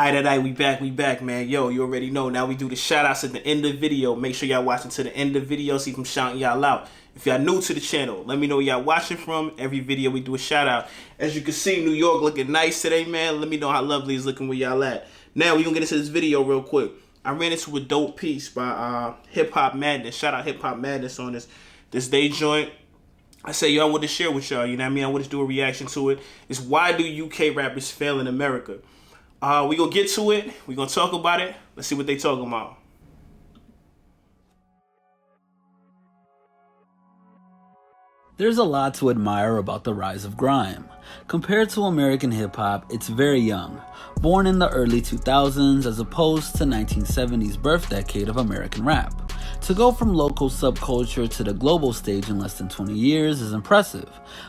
Alright, we back, man. Yo, you already know. Now we do the shout outs at the end of the video. Make sure y'all watching to the end of the video, see if I'm shouting y'all out. If y'all new to the channel, let me know where y'all watching from. Every video we do a shout out. As you can see, New York looking nice today, man. Let me know how lovely is looking where y'all at. Now we gonna get into this video real quick. I ran into a dope piece by Hip Hop Madness. Shout out Hip Hop Madness on this day joint. I say, yo, I want to share with y'all, you know what I mean? I want to do a reaction to it. It's why do UK rappers fail in America? We gonna get to it. We gonna talk about it. Let's see what they talking about. There's a lot to admire about the rise of grime. Compared to American hip-hop, it's very young, born in the early 2000s as opposed to 1970s birth decade of American rap. To go from local subculture to the global stage in less than 20 years is impressive,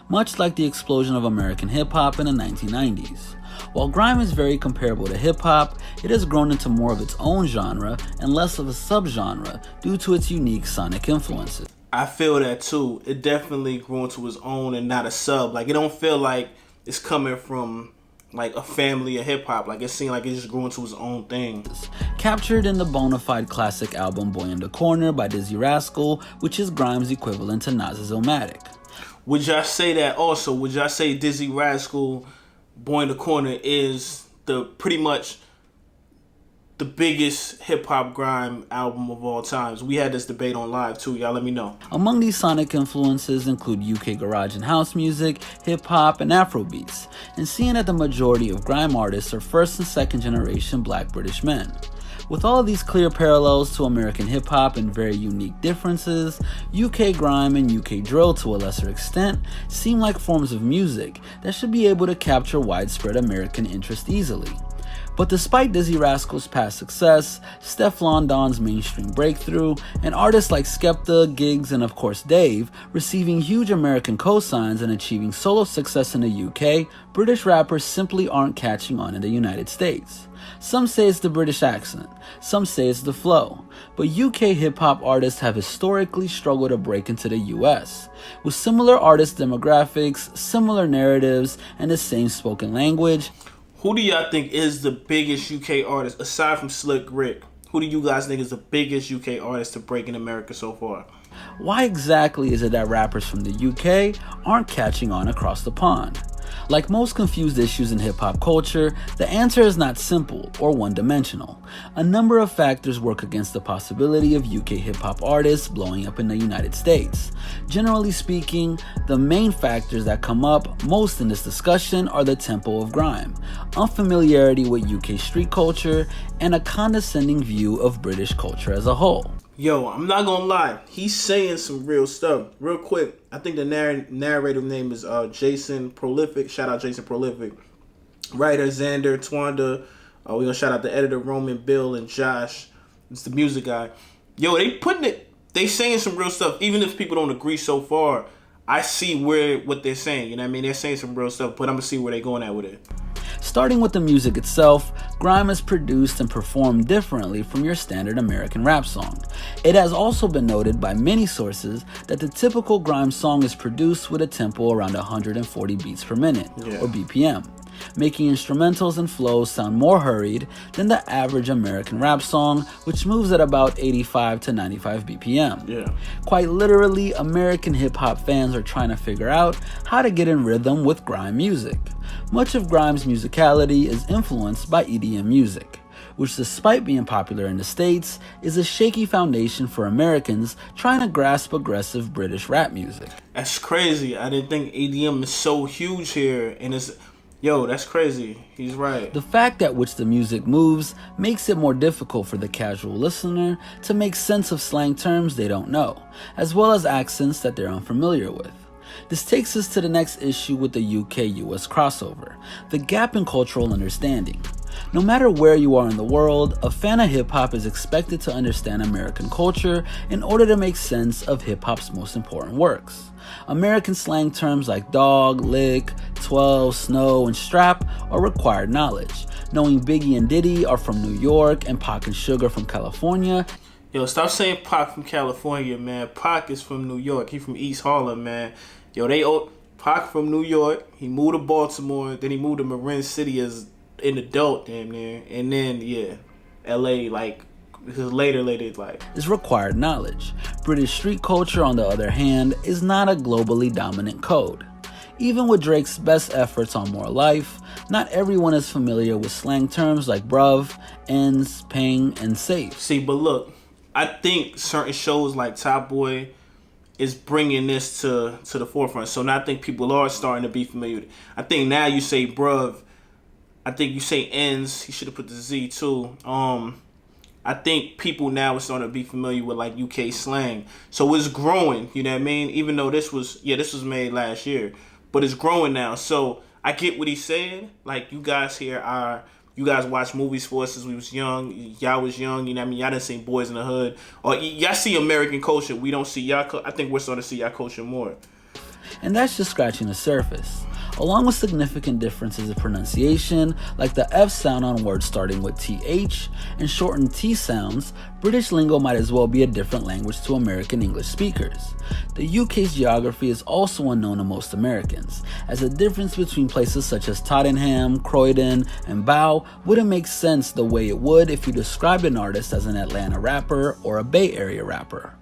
much like the explosion of American hip-hop in the 1990s. While grime is very comparable to hip-hop, it has grown into more of its own genre and less of a subgenre due to its unique sonic influences. I feel that too. It definitely grew into its own and not a sub. Like, it don't feel like it's coming from like a family of hip-hop. Like, it seemed like it just grew into its own thing. Captured in the bona fide classic album Boy in the Corner by Dizzy Rascal, which is grime's equivalent to Nas's Illmatic. Would y'all say that also? Would y'all say Dizzy Rascal Boy in the Corner is the pretty much the biggest hip-hop grime album of all times? We had this debate on live too. Y'all let me know. Among these sonic influences include UK garage and house music, hip-hop, and Afrobeats, and seeing that the majority of grime artists are first and second generation black British men. With all of these clear parallels to American hip-hop and very unique differences, UK grime and UK drill to a lesser extent seem like forms of music that should be able to capture widespread American interest easily. But despite Dizzy Rascal's past success, Stefflon Don's mainstream breakthrough, and artists like Skepta, Giggs, and of course Dave receiving huge American cosigns and achieving solo success in the UK, British rappers simply aren't catching on in the United States. Some say it's the British accent, some say it's the flow, but UK hip-hop artists have historically struggled to break into the US. With similar artist demographics, similar narratives, and the same spoken language, who do y'all think is the biggest UK artist, aside from Slick Rick? Who do you guys think is the biggest UK artist to break in America so far? Why exactly is it that rappers from the UK aren't catching on across the pond? Like most confused issues in hip-hop culture, the answer is not simple or one-dimensional. A number of factors work against the possibility of UK hip-hop artists blowing up in the United States. Generally speaking, the main factors that come up most in this discussion are the tempo of grime, unfamiliarity with UK street culture, and a condescending view of British culture as a whole. Yo, I'm not gonna lie, he's saying some real stuff. Real quick, I think the narrator name is Jason Prolific. Shout out Jason Prolific. Writer Xander, Twanda. We're gonna shout out the editor Roman, Bill, and Josh. It's the music guy. Yo, they saying some real stuff. Even if people don't agree so far, I see what they're saying. You know what I mean? They're saying some real stuff, but I'm gonna see where they're going at with it. Starting with the music itself, grime is produced and performed differently from your standard American rap song. It has also been noted by many sources that the typical grime song is produced with a tempo around 140 beats per minute, or BPM, making instrumentals and flows sound more hurried than the average American rap song, which moves at about 85 to 95 BPM. Quite literally, American hip-hop fans are trying to figure out how to get in rhythm with grime music. Much of grime's musicality is influenced by EDM music, which despite being popular in the States, is a shaky foundation for Americans trying to grasp aggressive British rap music. That's crazy. I didn't think EDM is so huge here, and yo, that's crazy. He's right. The fact at which the music moves makes it more difficult for the casual listener to make sense of slang terms they don't know, as well as accents that they're unfamiliar with. This takes us to the next issue with the UK-US crossover, the gap in cultural understanding. No matter where you are in the world, a fan of hip-hop is expected to understand American culture in order to make sense of hip-hop's most important works. American slang terms like dog, lick, 12, snow, and strap are required knowledge. Knowing Biggie and Diddy are from New York and Pac and Sugar from California. Yo, stop saying Pac from California, man. Pac is from New York. He from East Harlem, man. Yo, Pac from New York. He moved to Baltimore. Then he moved to Marin City as an adult damn near, and then yeah, LA like because later like is required knowledge. British street culture, on the other hand, is not a globally dominant code. Even with Drake's best efforts on More Life, not everyone is familiar with slang terms like bruv, ends, ping, and safe. See, but look, I think certain shows like Top Boy is bringing this to the forefront. So now I think people are starting to be familiar with it. I think now you say bruv, I think you say ends. He should have put the Z too. I think people now are starting to be familiar with like UK slang. So it's growing, you know what I mean? Even though this was made last year, but it's growing now. So I get what he's saying. Like, you guys watch movies for us since we was young. Y'all was young, you know what I mean? Y'all done seen Boys in the Hood. Or y'all see American culture. We don't see y'all. I think we're starting to see y'all culture more. And that's just scratching the surface. Along with significant differences in pronunciation, like the F sound on words starting with TH and shortened T sounds, British lingo might as well be a different language to American English speakers. The UK's geography is also unknown to most Americans, as the difference between places such as Tottenham, Croydon, and Bow wouldn't make sense the way it would if you described an artist as an Atlanta rapper or a Bay Area rapper.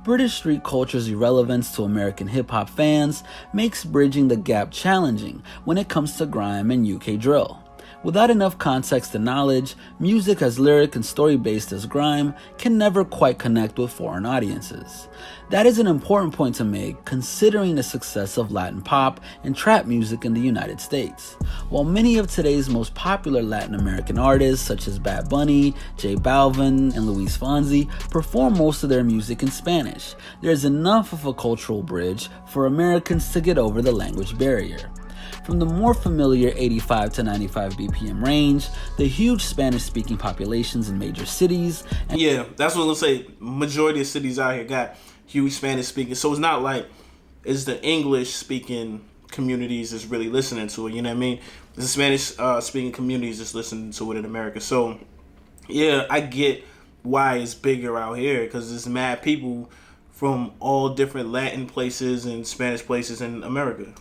British street culture's irrelevance to American hip-hop fans makes bridging the gap challenging when it comes to grime and UK drill. Without enough context and knowledge, music as lyric and story-based as grime can never quite connect with foreign audiences. That is an important point to make considering the success of Latin pop and trap music in the United States. While many of today's most popular Latin American artists such as Bad Bunny, J Balvin, and Luis Fonsi perform most of their music in Spanish, there's enough of a cultural bridge for Americans to get over the language barrier. From the more familiar 85 to 95 BPM range, the huge Spanish-speaking populations in major cities, and yeah, that's what I'm gonna say. Majority of cities out here got huge Spanish-speaking, so it's not like it's the English-speaking communities that's really listening to it. You know what I mean? The Spanish-speaking communities just listening to it in America. So yeah, I get why it's bigger out here because there's mad people from all different Latin places and Spanish places in America.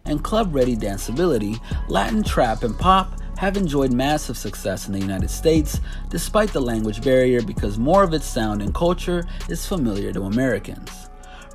And club-ready danceability, Latin trap and pop have enjoyed massive success in the United States despite the language barrier because more of its sound and culture is familiar to Americans.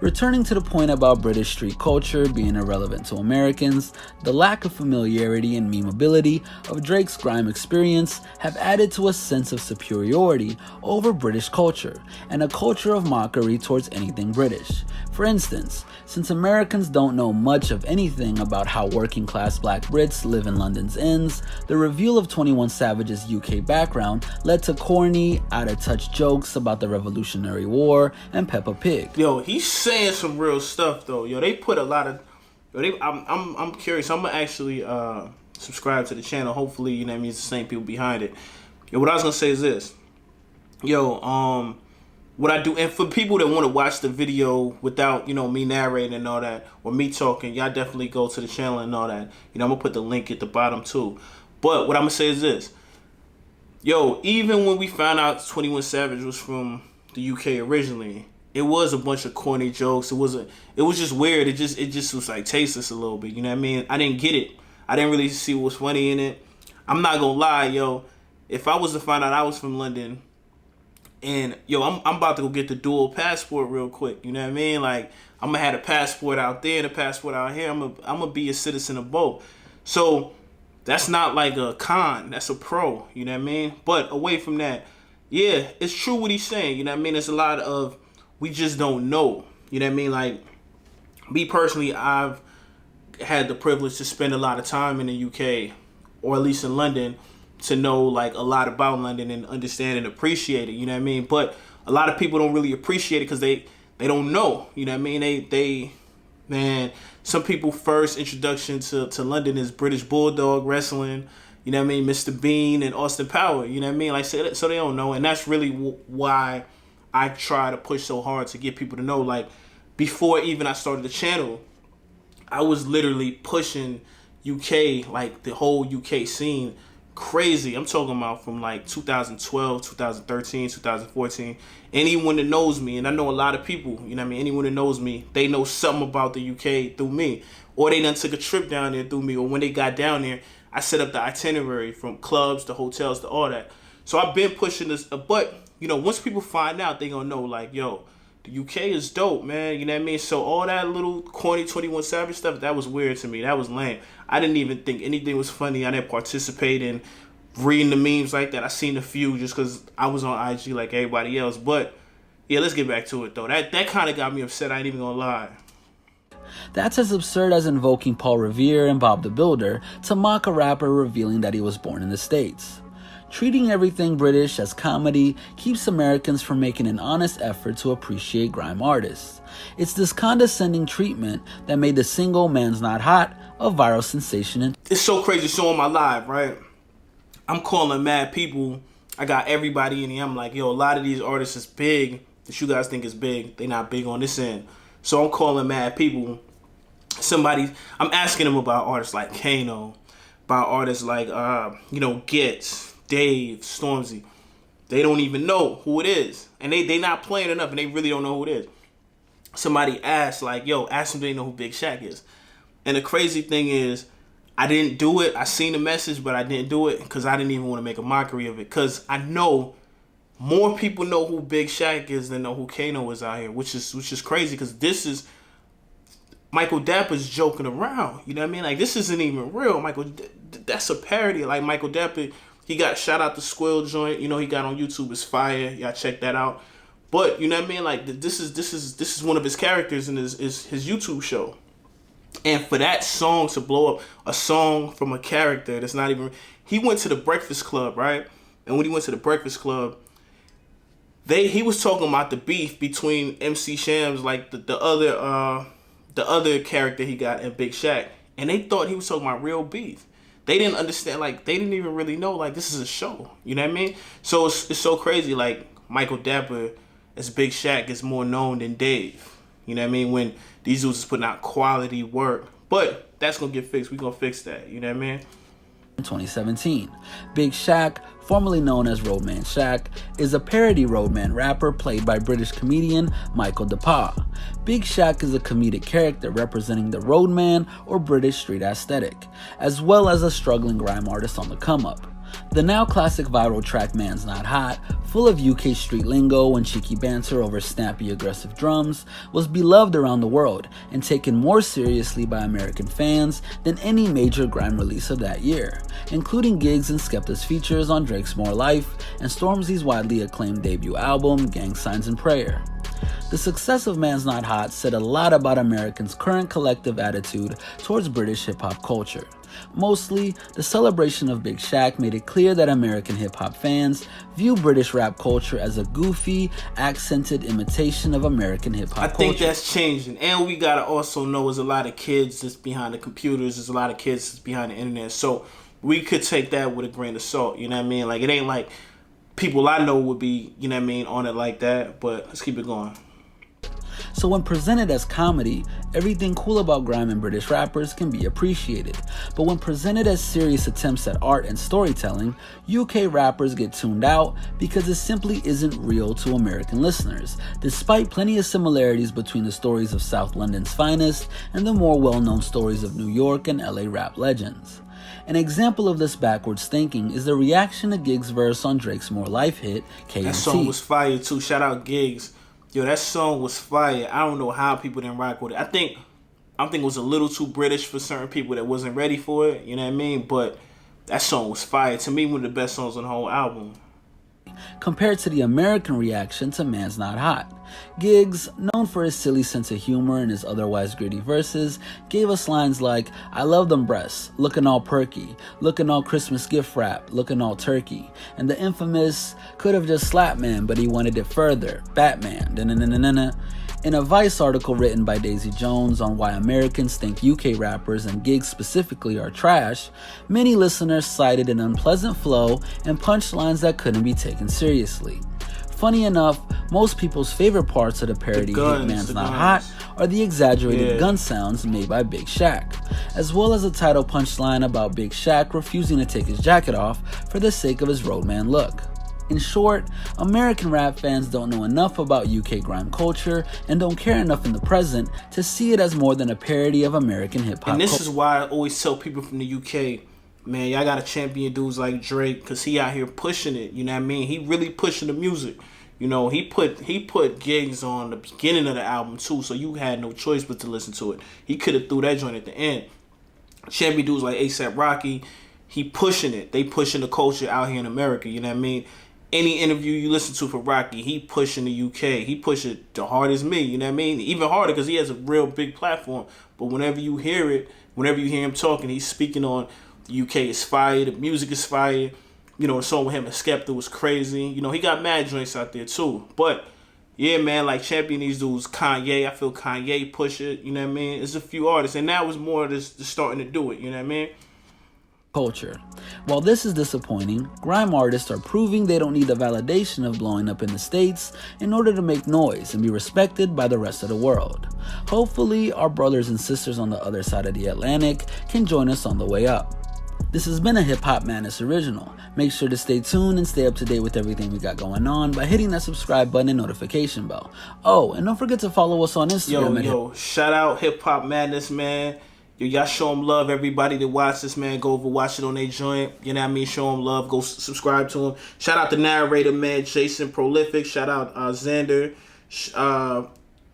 Returning to the point about British street culture being irrelevant to Americans, the lack of familiarity and memeability of Drake's grime experience have added to a sense of superiority over British culture and a culture of mockery towards anything British. For instance, since Americans don't know much of anything about how working class black Brits live in London's inns, the reveal of 21 Savage's UK background led to corny, out-of-touch jokes about the Revolutionary War and Peppa Pig. Yo, he's saying some real stuff though. Yo, they put a lot of. I'm curious. I'm gonna actually subscribe to the channel. Hopefully, you know what I mean, it's the same people behind it. Yo, what I was gonna say is this. Yo, what I do, and for people that want to watch the video without, you know, me narrating and all that, or me talking, y'all definitely go to the channel and all that. You know, I'm gonna put the link at the bottom too. But what I'm gonna say is this. Yo, even when we found out 21 Savage was from the UK originally, it was a bunch of corny jokes. It was just weird. It just was like tasteless a little bit. You know what I mean? I didn't get it. I didn't really see what was funny in it. I'm not gonna lie, yo. If I was to find out I was from London, and yo, I'm about to go get the dual passport real quick. You know what I mean? Like, I'm gonna have a passport out there and a passport out here. I'm gonna be a citizen of both. So that's not like a con. That's a pro. You know what I mean? But away from that, yeah, it's true what he's saying. You know what I mean? There's a lot of we just don't know. You know what I mean? Like, me personally, I've had the privilege to spend a lot of time in the UK, or at least in London, to know like a lot about London and understand and appreciate it. You know what I mean? But a lot of people don't really appreciate it because they don't know. You know what I mean? Man, some people first introduction to London is British Bulldog wrestling. You know what I mean? Mr. Bean and Austin Power. You know what I mean? Like, so they don't know, and that's really why I try to push so hard to get people to know. Like, before even I started the channel, I was literally pushing UK, like the whole UK scene, crazy. I'm talking about from like 2012, 2013, 2014. Anyone that knows me, and I know a lot of people, you know what I mean? Anyone that knows me, they know something about the UK through me. Or they done took a trip down there through me, or when they got down there, I set up the itinerary from clubs to hotels to all that. So I've been pushing this, but you know, once people find out, they gonna know like, yo, the UK is dope, man. You know what I mean? So all that little corny 21 Savage stuff, that was weird to me. That was lame. I didn't even think anything was funny. I didn't participate in reading the memes like that. I seen a few just because I was on IG like everybody else. But yeah, let's get back to it though. That kind of got me upset. I ain't even gonna lie. That's as absurd as invoking Paul Revere and Bob the Builder to mock a rapper revealing that he was born in the States. Treating everything British as comedy keeps Americans from making an honest effort to appreciate grime artists. It's this condescending treatment that made the single Man's Not Hot a viral sensation. It's so crazy. So on my live, right? I'm calling mad people. I got everybody in here. I'm like, yo, a lot of these artists is big that you guys think is big. They not big on this end. So I'm calling mad people. I'm asking them about artists like Kano, about artists like, Gets, Dave, Stormzy. They don't even know who it is. And they not playing enough, and they really don't know who it is. Somebody asked, like, yo, ask them if they know who Big Shaq is. And the crazy thing is, I didn't do it. I seen the message, but I didn't do it because I didn't even want to make a mockery of it. Because I know more people know who Big Shaq is than know who Kano is out here, which is crazy because this is Michael Dapper's joking around. You know what I mean? Like, this isn't even real. That's a parody. Like, Michael Dapper, he got shout out the Squill joint. You know, he got on YouTube. It's fire. Y'all check that out. But you know what I mean? Like, this is one of his characters in his YouTube show. And for that song to blow up, a song from a character that's not even... He went to the Breakfast Club, right? And when he went to the Breakfast Club, he was talking about the beef between MC Shams, like the other character he got, and Big Shaq. And they thought he was talking about real beef. They didn't understand, like, they didn't even really know, like, this is a show. You know what I mean? So it's so crazy, like, Michael Dapper as Big Shaq is more known than Dave. You know what I mean? When these dudes is putting out quality work. But that's going to get fixed. We're going to fix that. You know what I mean? In 2017, Big Shaq, formerly known as Roadman Shaq, is a parody roadman rapper played by British comedian Michael DePauw. Big Shaq is a comedic character representing the roadman or British street aesthetic, as well as a struggling grime artist on the come-up. The now classic viral track Man's Not Hot, full of UK street lingo and cheeky banter over snappy aggressive drums, was beloved around the world and taken more seriously by American fans than any major grime release of that year, including Giggs and Skepta's features on Drake's More Life and Stormzy's widely acclaimed debut album Gang Signs and Prayer. The success of Man's Not Hot said a lot about Americans' current collective attitude towards British hip-hop culture. Mostly, the celebration of Big Shaq made it clear that American hip-hop fans view British rap culture as a goofy, accented imitation of American hip-hop culture. I think that's changing. And we gotta also know there's a lot of kids that's behind the computers, there's a lot of kids that's behind the internet. So we could take that with a grain of salt, you know what I mean? Like, it ain't like people I know would be, you know what I mean, on it like that, but let's keep it going. So when presented as comedy, everything cool about grime and British rappers can be appreciated. But when presented as serious attempts at art and storytelling, UK rappers get tuned out because it simply isn't real to American listeners, despite plenty of similarities between the stories of South London's finest and the more well-known stories of New York and LA rap legends. An example of this backwards thinking is the reaction to Giggs' verse on Drake's More Life hit, KMT. That song was fire too. Shout out Giggs. Yo, that song was fire. I don't know how people didn't rock with it. I think it was a little too British for certain people that wasn't ready for it. You know what I mean? But that song was fire. To me, one of the best songs on the whole album. Compared to the American reaction to Man's Not Hot, Giggs, known for his silly sense of humor and his otherwise gritty verses, gave us lines like, "I love them breasts, looking all perky, looking all Christmas gift wrap, looking all turkey," and the infamous, "could have just slapped man, but he wanted it further, Batman, da-na-na-na-na." In a Vice article written by Daisy Jones on why Americans think UK rappers and Giggs specifically are trash, many listeners cited an unpleasant flow and punchlines that couldn't be taken seriously. Funny enough, most people's favorite parts of the parody hit Man's Not Hot are the exaggerated gun sounds made by Big Shaq, as well as a title punchline about Big Shaq refusing to take his jacket off for the sake of his roadman look. In short, American rap fans don't know enough about UK grime culture and don't care enough in the present to see it as more than a parody of American hip-hop And this culture. is why I always tell people from the UK, man, y'all gotta champion dudes like Drake, cause he out here pushing it. You know what I mean? He really pushing the music. You know, he put gigs on the beginning of the album too, so you had no choice but to listen to it. He could have threw that joint at the end. Champion dudes like A$AP Rocky, he pushing it. They pushing the culture out here in America. You know what I mean? Any interview you listen to for Rocky, he pushing the UK. He push it the hard as me. You know what I mean? Even harder because he has a real big platform. But whenever you hear it, whenever you hear him talking, he's speaking on the UK is fire, the music is fire. You know, the song with him and Skepta was crazy. You know, he got mad joints out there too. But yeah, man, like champion these dudes, Kanye. I feel Kanye push it. You know what I mean? There's a few artists, and now it's more just starting to do it. You know what I mean? Culture. While this is disappointing, grime artists are proving they don't need the validation of blowing up in the States in order to make noise and be respected by the rest of the world. Hopefully, our brothers and sisters on the other side of the Atlantic can join us on the way up. This has been a Hip Hop Madness original. Make sure to stay tuned and stay up to date with everything we got going on by hitting that subscribe button and notification bell. Oh, and don't forget to follow us on Instagram. Yo, shout out Hip Hop Madness, man. Yo, y'all show them love. Everybody that watch this, man, go over watch it on their joint. You know what I mean? Show them love. Go subscribe to them. Shout out the narrator, man, Jason Prolific. Shout out Xander,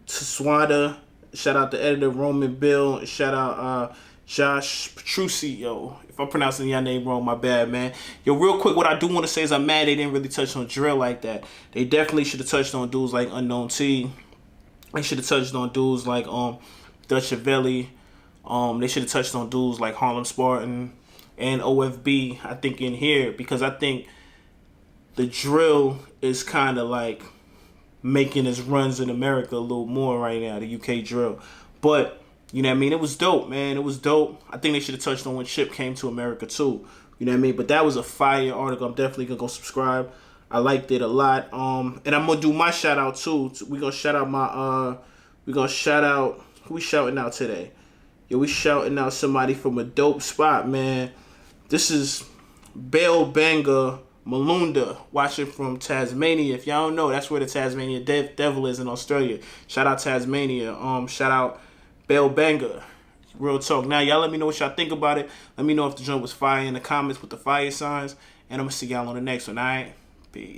Swada. Shout out the editor, Roman Bill. Shout out Josh Petrucci, yo. If I'm pronouncing your name wrong, my bad, man. Yo, real quick, what I do want to say is I'm mad they didn't really touch on drill like that. They definitely should have touched on dudes like Unknown T. They should have touched on dudes like Dutch Avelli. They should have touched on dudes like Harlem Spartan and OFB, I think, in here, because I think the drill is kind of like making its runs in America a little more right now, the UK drill. But, you know what I mean? It was dope, man. It was dope. I think they should have touched on when Chip came to America, too. You know what I mean? But that was a fire article. I'm definitely going to go subscribe. I liked it a lot. And I'm going to do my shout-out, too. We're going to shout out my, we're going to shout out, who we shouting out today? Yo, we shouting out somebody from a dope spot, man. This is Bell Banger Malunda, watching from Tasmania. If y'all don't know, that's where the Tasmania Devil is in Australia. Shout out Tasmania. Shout out Bell Banger. Real talk. Now, y'all let me know what y'all think about it. Let me know if the joint was fire in the comments with the fire signs. And I'm going to see y'all on the next one, all right? Peace.